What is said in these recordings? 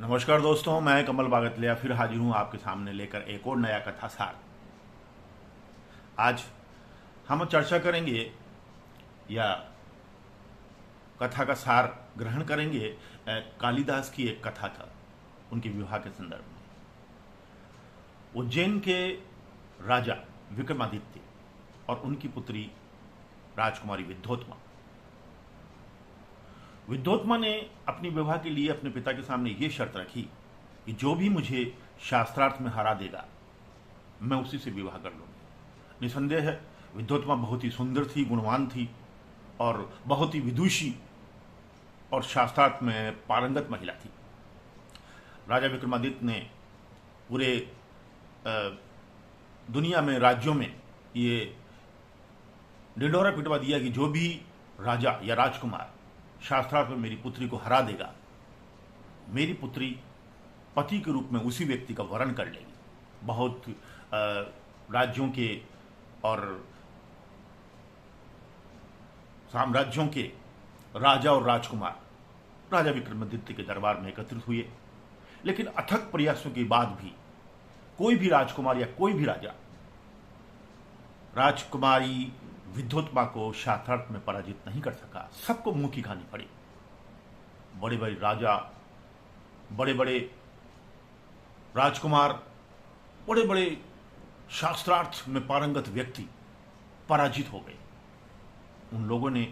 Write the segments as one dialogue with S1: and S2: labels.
S1: नमस्कार दोस्तों, मैं कमल बागतलिया फिर हाजिर हूं आपके सामने लेकर एक और नया कथा सार। आज हम चर्चा करेंगे या कथा का सार ग्रहण करेंगे कालिदास की एक कथा था, उनके विवाह के संदर्भ में। उज्जैन के राजा विक्रमादित्य और उनकी पुत्री राजकुमारी विद्योत्मा ने अपनी विवाह के लिए अपने पिता के सामने ये शर्त रखी कि जो भी मुझे शास्त्रार्थ में हरा देगा मैं उसी से विवाह कर लूंगी। निसंदेह है विद्योत्मा बहुत ही सुंदर थी, गुणवान थी और बहुत ही विदुषी और शास्त्रार्थ में पारंगत महिला थी। राजा विक्रमादित्य ने पूरे दुनिया में, राज्यों में ये ढिंढोरा पिटवा दिया कि जो भी राजा या राजकुमार शास्त्रार्थ में मेरी पुत्री को हरा देगा, मेरी पुत्री पति के रूप में उसी व्यक्ति का वरण कर लेगी। बहुत राज्यों के और साम्राज्यों के राजा और राजकुमार राजा विक्रमादित्य के दरबार में एकत्रित हुए, लेकिन अथक प्रयासों के बाद भी कोई भी राजकुमार या कोई भी राजा राजकुमारी विद्योत्मा को शास्त्रार्थ में पराजित नहीं कर सका। सबको मुंह की खानी पड़ी। बड़े बड़े राजा, बड़े बड़े राजकुमार, बड़े बड़े शास्त्रार्थ में पारंगत व्यक्ति पराजित हो गए। उन लोगों ने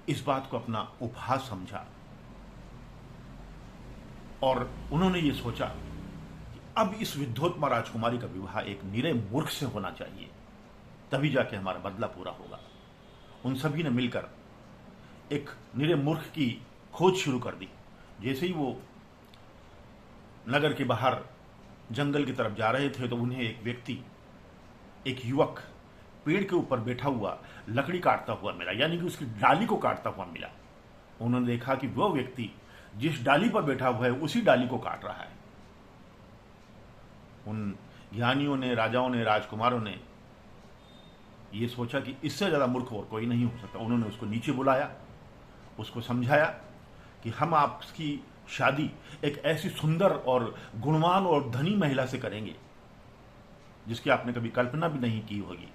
S1: इस बात को अपना उपहास समझा और उन्होंने ये सोचा कि अब इस विद्योत्मा राजकुमारी का विवाह एक निरे मूर्ख से होना चाहिए, तभी जाके हमारा बदला पूरा होगा। उन सभी ने मिलकर एक निरे मूर्ख की खोज शुरू कर दी। जैसे ही वो नगर के बाहर जंगल की तरफ जा रहे थे तो उन्हें एक व्यक्ति, एक युवक पेड़ के ऊपर बैठा हुआ लकड़ी काटता हुआ मिला, यानी कि उसकी डाली को काटता हुआ मिला। उन्होंने देखा कि वह व्यक्ति जिस डाली पर बैठा हुआ है उसी डाली को काट रहा है। उन ज्ञानियों ने, राजाओं ने, राजकुमारों ने ये सोचा कि इससे ज़्यादा मूर्ख और कोई नहीं हो सकता। उन्होंने उसको नीचे बुलाया, उसको समझाया कि हम आपकी शादी एक ऐसी सुंदर और गुणवान और धनी महिला से करेंगे जिसकी आपने कभी कल्पना भी नहीं की होगी,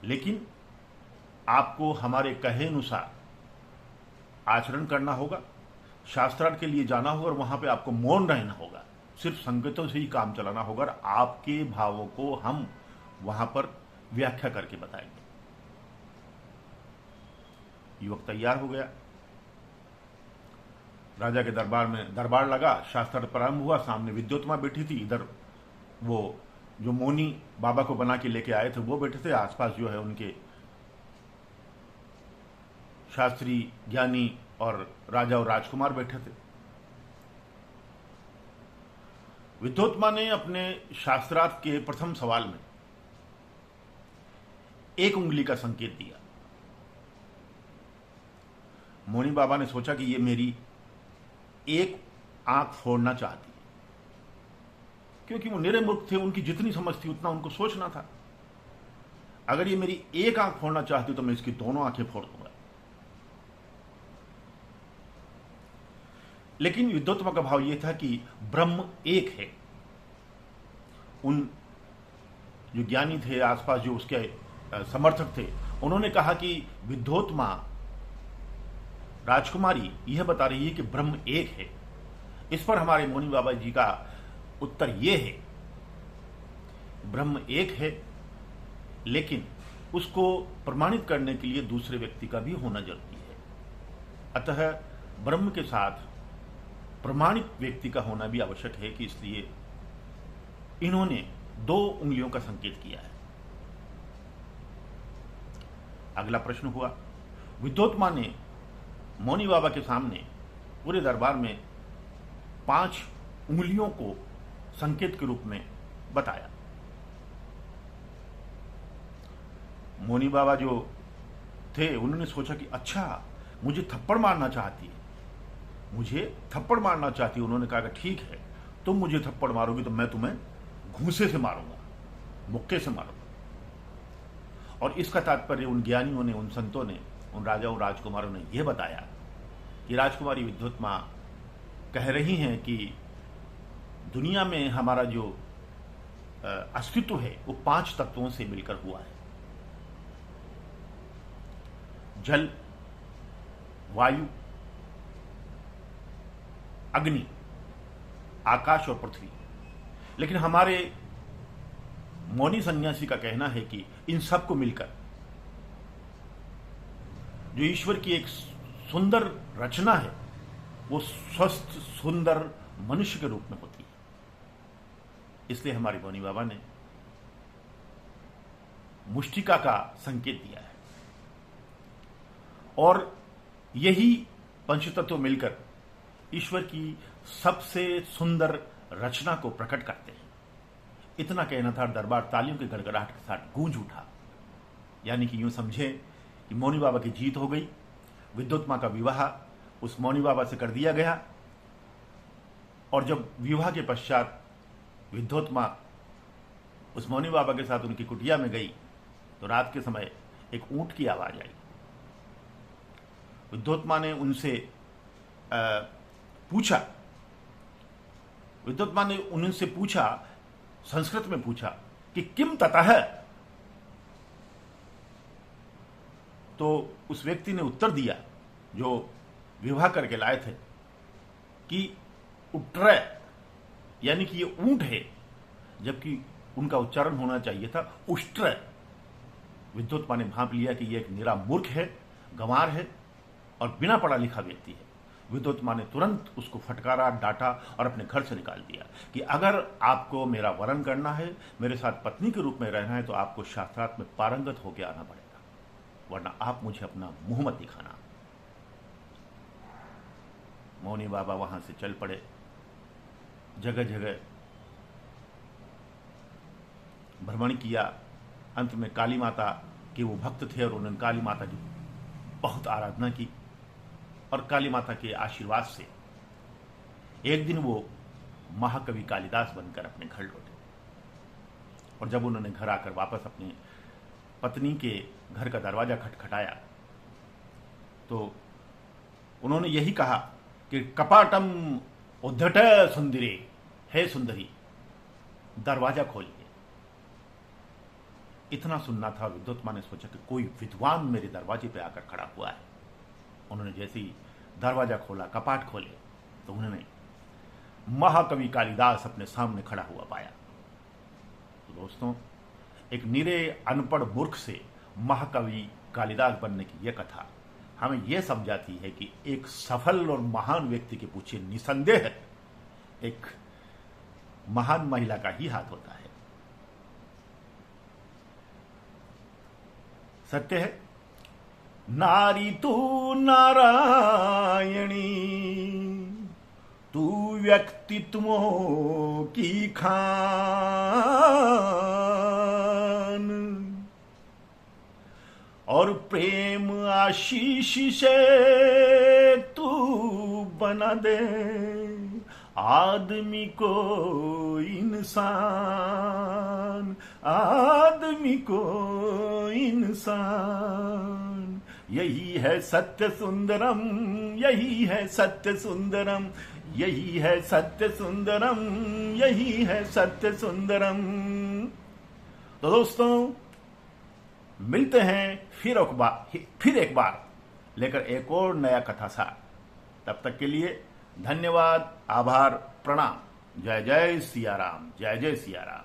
S1: लेकिन आपको हमारे कहे अनुसार आचरण करना होगा, शास्त्रार्थ के लिए जाना होगा और वहां पे आपको मौन रहना होगा, सिर्फ संकेतों से ही काम चलाना होगा और आपके भावों को हम वहां पर व्याख्या करके बताएंगे। युवक तैयार हो गया। राजा के दरबार में दरबार लगा, शास्त्रार्थ प्रारंभ हुआ। सामने विद्योत्मा बैठी थी, इधर वो जो मौनी बाबा को बना के लेके आए थे वो बैठे थे। आसपास जो है उनके शास्त्री, ज्ञानी और राजा और राजकुमार बैठे थे। विद्योत्मा ने अपने शास्त्रार्थ के प्रथम सवाल में एक उंगली का संकेत दिया। मौनी बाबा ने सोचा कि ये मेरी एक आंख फोड़ना चाहती है, क्योंकि वो निरे मूर्ख थे, उनकी जितनी समझ थी उतना उनको सोचना था। अगर ये मेरी एक आंख फोड़ना चाहती तो मैं इसकी दोनों आंखें फोड़ दूंगा। लेकिन विद्योत्मा का भाव यह था कि ब्रह्म एक है। उन जो ज्ञानी थे आसपास, जो उसके समर्थक थे, उन्होंने कहा कि विद्योत्मा राजकुमारी यह बता रही है कि ब्रह्म एक है। इस पर हमारे मौनी बाबा जी का उत्तर यह है, ब्रह्म एक है, लेकिन उसको प्रमाणित करने के लिए दूसरे व्यक्ति का भी होना जरूरी है। अतः ब्रह्म के साथ प्रमाणित व्यक्ति का होना भी आवश्यक है कि इसलिए इन्होंने दो उंगलियों का संकेत किया है। अगला प्रश्न हुआ, विद्योत्मा ने मौनी बाबा के सामने पूरे दरबार में 5 उंगलियों को संकेत के रूप में बताया। मौनी बाबा जो थे उन्होंने सोचा कि अच्छा, मुझे थप्पड़ मारना चाहती है, मुझे थप्पड़ मारना चाहती है। उन्होंने कहा कि ठीक है, तुम मुझे थप्पड़ मारोगी तो मैं तुम्हें घूंसे से मारूंगा, मुक्के से मारूंगा। और इसका तात्पर्य उन ज्ञानियों ने, उन संतों ने, उन राजाओं राजकुमारों ने यह बताया कि राजकुमारी विद्योत्मा कह रही हैं कि दुनिया में हमारा जो अस्तित्व है वो 5 तत्वों से मिलकर हुआ है। जल, वायु, अग्नि, आकाश और पृथ्वी। लेकिन हमारे मौनी सन्यासी का कहना है कि इन सब को मिलकर जो ईश्वर की एक सुंदर रचना है वो स्वस्थ सुंदर मनुष्य के रूप में होती है। इसलिए हमारे मौनी बाबा ने मुष्टिका का संकेत दिया है और यही पंचतत्व मिलकर ईश्वर की सबसे सुंदर रचना को प्रकट करते हैं। इतना कहना था, दरबार तालियों के गड़गड़ाहट के साथ गूंज उठा। यानी कि यूं समझे कि मौनी बाबा की जीत हो गई। विद्युत्मा का विवाह उस मौनी बाबा से कर दिया गया और जब विवाह के पश्चात विद्युत्मा उस मौनी बाबा के साथ उनकी कुटिया में गई तो रात के समय एक ऊंट की आवाज आई। विद्युत्मा ने उनसे पूछा, विद्युत्मा ने उनसे पूछा, संस्कृत में पूछा कि किम ततः। तो उस व्यक्ति ने उत्तर दिया, जो विवाह करके लाए थे, कि उट्र, यानी कि ये ऊंट है, जबकि उनका उच्चारण होना चाहिए था उष्ट्र। विद्युत्मा ने भांप लिया कि यह एक निरा मूर्ख है, गंवार है और बिना पढ़ा लिखा व्यक्ति है। विद्युत्मा ने तुरंत उसको फटकारा, डांटा और अपने घर से निकाल दिया कि अगर आपको मेरा वरण करना है, मेरे साथ पत्नी के रूप में रहना है, तो आपको शास्त्रार्थ में पारंगत होकर आना पड़ेगा, वरना आप मुझे अपना मुंह मत दिखाना। मौनी बाबा वहां से चल पड़े। जगह जगह भ्रमण किया। अंत में काली माता के वो भक्त थे और उन्होंने काली माता की बहुत आराधना की और काली माता के आशीर्वाद से एक दिन वो महाकवि कालिदास बनकर अपने घर लौटे। और जब उन्होंने घर आकर वापस अपनी पत्नी के घर का दरवाजा खटखटाया तो उन्होंने यही कहा कि कपाटम उद्धट सुंदरी, हे सुंदरी दरवाजा खोलिए। इतना सुनना था, विद्युत्मा ने सोचा कि कोई विद्वान मेरे दरवाजे पे आकर खड़ा हुआ है। उन्होंने जैसे ही दरवाजा खोला, कपाट खोले, तो उन्होंने महाकवि कालिदास अपने सामने खड़ा हुआ पाया। तो दोस्तों, एक निरे अनपढ़ मूर्ख से महाकवि कालिदास बनने की यह कथा हमें यह समझाती है कि एक सफल और महान व्यक्ति के पीछे निसंदेह एक महान महिला का ही हाथ होता है। सत्य है, नारी तू नारायणी, तू व्यक्तित्वों की खान, और प्रेम आशीष से तू बना दे आदमी को इंसान, आदमी को इंसान। यही है सत्य सुंदरम, यही है सत्य सुंदरम, यही है सत्य सुंदरम, यही है सत्य सुंदरम। तो दोस्तों, मिलते हैं फिर एक बार लेकर एक और नया कथा सार। तब तक के लिए धन्यवाद, आभार, प्रणाम। जय जय सिया राम, जय जय सिया राम।